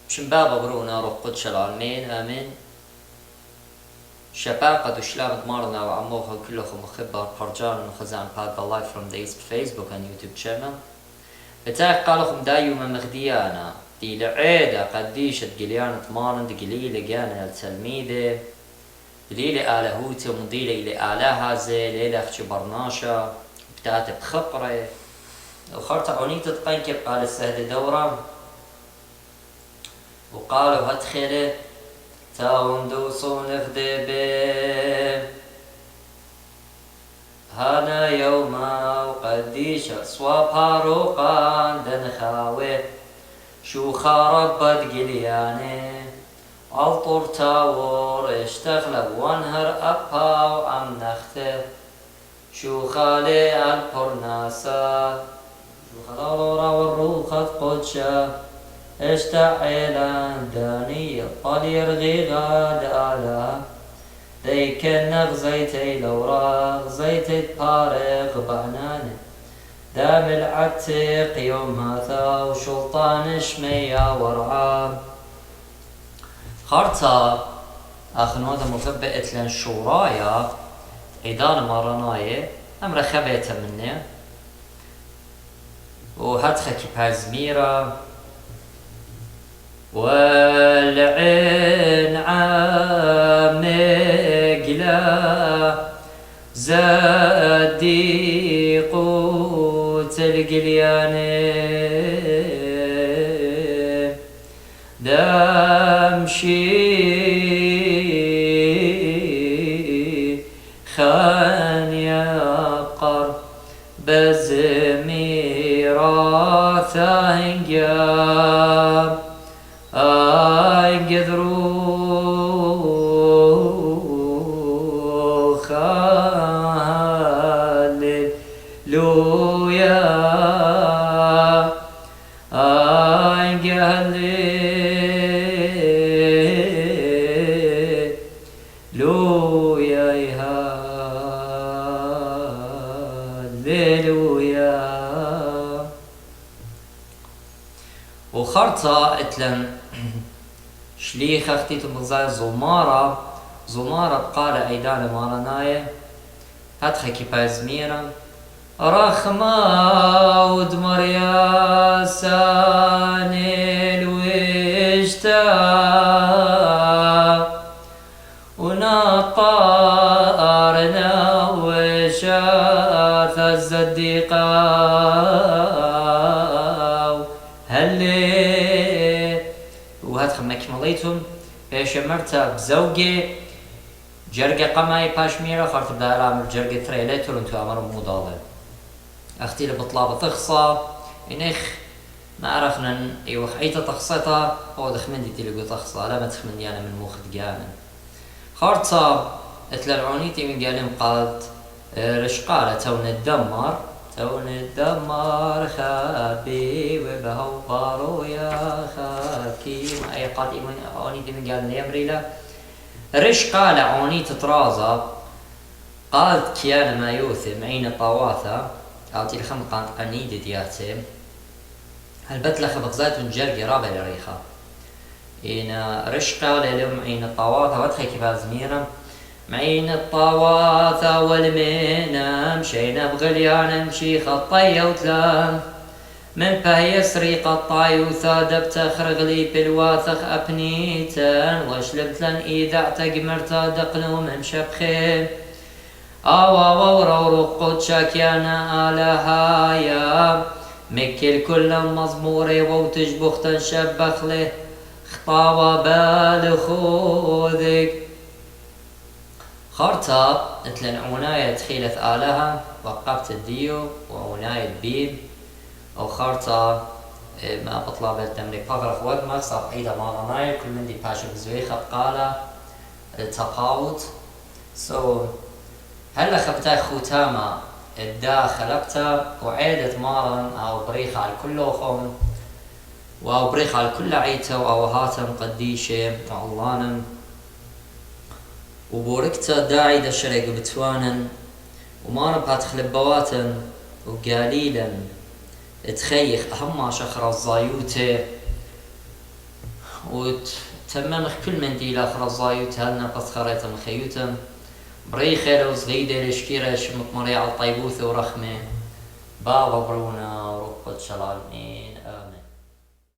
بشن بابا برونا روح قدش العالمين آمين. شباقة وشلام دمارنا وعموها كلهم مخبر برجان خزان باد live from the East Facebook and YouTube channel. بتاعك قالهم دايما مغديانا دي لعيدة قديشة قليانة مارن دي قليلة جانا التلميذة دليلة آله هوتي ومضيلة إلى آلها زي ليلة اختي برناشا بتاعت بخبرة وخرطة عونيت تقنك قال السهد دورة وقالوا هدخلت تاون دوسون اخدبه هانا يوما وقديشة صوابها روقان دنخاوي شو خربت قلياني عالطور تاور اشتغل وانهر أبها وعم نخته شو خالي البرناسا شو خلالورا والروخة قدشة اشتعيلا داني طالير غيغاد آلا ديك النغ زيتي لوراغ زيتي تبارغ بعناني دام العتيق يوم هذا وشلطان شمية ورعاب خارطة أخنوذا مثبئت لن شورايا إيدان مرناي أمر خبيتها مني وهدخكي بازميرا والعين عامقلا زادي قوت القلياني دامشي خان يقر بزميرا ثانجاب قدروا خالد لويا وخرطة اتلن شليخ اختي تمغزاي زمارة بقالة ايدان مارناية هدخكي بازميرا رخما ودمر يا ساني الوجتا ونطارنا وشاث الزديقة وهدخل مكمليتهم بيش مرتا بزوجي جرقة قماي باشميرة خارت بداير عمل جرقة ثريليتر وانتو عمرهم مضالة اختي لبطلابة تخصى انخ ما عرفنا ايوه حيتا تخصيتا هو دخمن دي تلقو تخصى لا ما تخمن ديانا من مخد جانا خارتا اتلالعونيتي من قالهم قالت رشقالة تون الدمر خابي وبهو بارو يا خاكي ما اي قاتي من عونيتي من قال نيمريلا رش قال عوني تطرازا قالت كيانا ما يوثم عين طواثا قالت الخم قانت قنيدة دياتي هلبت لخ بغزات من جرقي رابع الريخة إن رش قال لهم عين طواثا وادخي كيف زميرا معين الطواثة والمينا مشينا بغليان نمشي خطي وتلام من باهي سريق الطايوثة دبت خرغلي بالواثخ أبنيتان وشلبتلن إذا اعتقمرتا دقنو من شبخي آوا وورو قدشا كيانا آلهايا مكل كل مزموري وتجبختن شبخلي خطاوة بالخوذك خرطة اتلن عناية تخيلة آلها وقفت الديو وعناية بيب أو خرطة ما بطلب التمريك بغرف وقمك صاب عيدة مارناي كل من دي باشا بزويخة بقالة تفاوت هلا خبتاي ختامة الداخلبتا وعيدة مارن أو بريخة على كلهم أو بريخة على كل عيتة أو هاتم قديشة وعلانم وبوركتا داعي دا شرق بتوانا ومارن باتخلب بواتن وقليلا تخيخ أهم شخر الزايوتة وتمام كل منديل آخر الزايوت هالنا قد خريطة مخيوتم بريخة لو صغيدة لشكيرش مطمري على الطيبوث ورخمة بابا برونا ورقة شلالمين آمين.